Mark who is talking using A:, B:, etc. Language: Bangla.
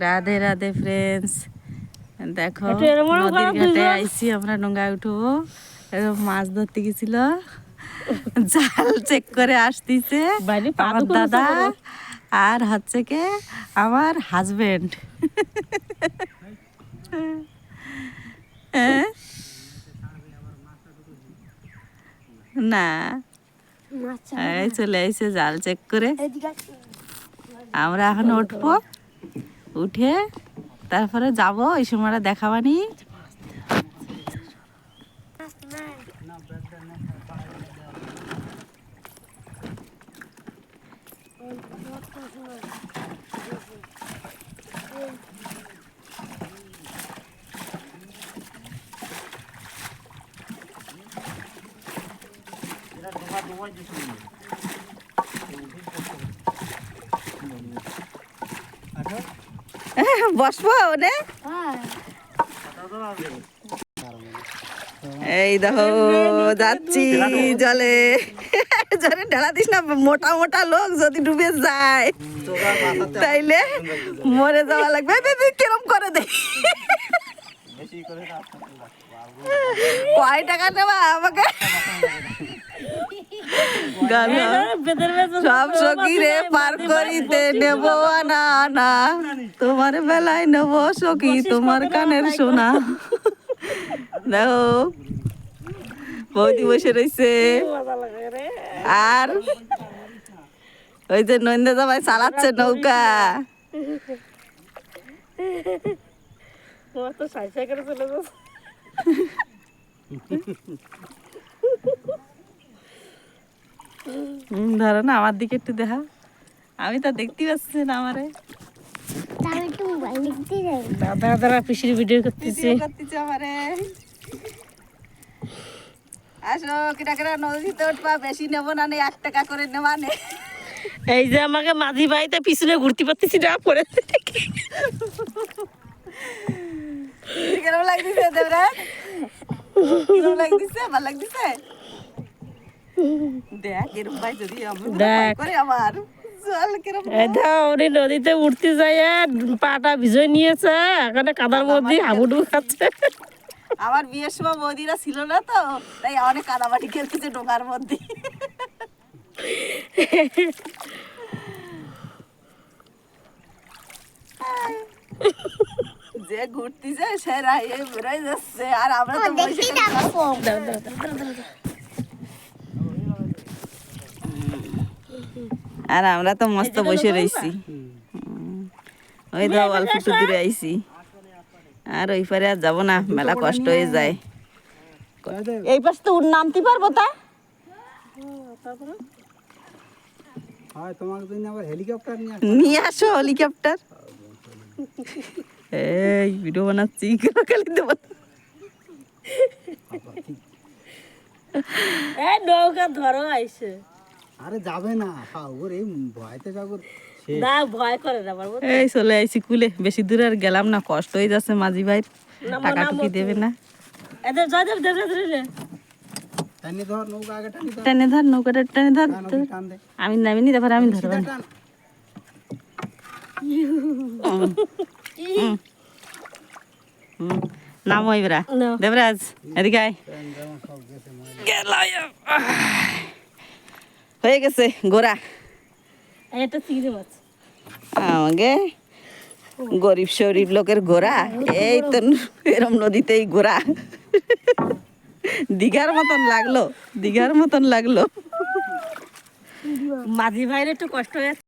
A: রাধে রাধে ফ্রেন্ডস, দেখো নদীর ঘাটে আইছি আমরা, নোংরা উঠবো। এরকম মাছ ধরতে গেছিল, জাল চেক করে আসতেছে আমার দাদা আর হচ্ছে কে আমার হাজবেন্ড। না এই চলে আইছে জাল চেক করে। আমরা এখন উঠবো, উঠে তারপরে যাব, এই সময়টা দেখাবানি। বসবো ওনে, এই দেখো যাচ্ছি জলে। জলে ঢেলা দিস না, মোটা মোটা লোক যদি ডুবে যায় তাইলে মরে যাওয়া লাগবে। কিরম করে দেখ, কয় টাকা নেবা আমাকে? সব সখী রে পার করিতে নেব আনা আনা, তোমার বেলায় নেব সখী তোমার কানের সোনা। দেখো বৌদি বসে রয়েছে, আর ওই যে নন্দা জামাই চালাচ্ছে নৌকা। ধরো না আমার দিকে একটু দেখা, আমি তো দেখতে পাচ্ছি না আমারে।
B: দাদা দাদা পিসির ভিডিও করতেছে
A: আমারে। আসো কিটা করে নদীতে উঠবা, বেশি নেবো না, 1 টাকা করে নেওয়া নে।
B: এই যে আমাকে মাঝি ভাইতে পিছনে ঘুরতে পারতেছি না পরে।
A: কিরম লাগতেছে দেবরাজ? কিরম লাগতেছে? ভালো লাগতেছে? দেখ এরকম ভাই যদি করে আমার
B: উনি নদীতে উঠতে যায়, পাটা ভিজে নিয়েছে, এখানে কাদার মধ্যে হাবুডুবু খাচ্ছে।
A: আমার বিয়ের সময় বৌদিরা ছিল না তো, তাই অনেক কাদামাটি খেলতেছে ডোকার মধ্যে। যে ঘুরতেছে সেরা বেরোয় যাচ্ছে, আর আমরা তো বসে আর আমরা তো মস্ত বসে রয়েছি। ওই তো অল্প একটু দূরে আইছি, আর ওই পারে আর যাবো না, মেলা কষ্ট হয়ে যায়। এই পাশে তো নামতে পারবো তা? নিয়ে আসো হেলিকপ্টার। এই ভিডিও বানাচ্ছি,
B: নৌকা ধরো আইসে।
C: আরে যাবে না, ওরে ভয়তে যাবো
B: না, ভয় করে না।
A: এই চলে আইছি কুলে, বেশি দূর আর গেলাম না, কষ্ট হয়ে যাচ্ছে। মাঝি ভাই টাকা টুকি দেবে না। টেনে ধর নৌকাটা, টেনে ধর। আমি নামিনি, তারপরে আমি ধরবো। নামো এবার দেবরাজ, এদিকে আয়। হয়ে গেছে গোড়া। আমাকে গরিব শরীফ লোকের গোড়া, এই তো এরম নদীতেই গোড়া। দীঘার মতন লাগলো, দীঘার মতন লাগলো।
B: মাঝি ভাইয়ের একটু কষ্ট হয়েছে।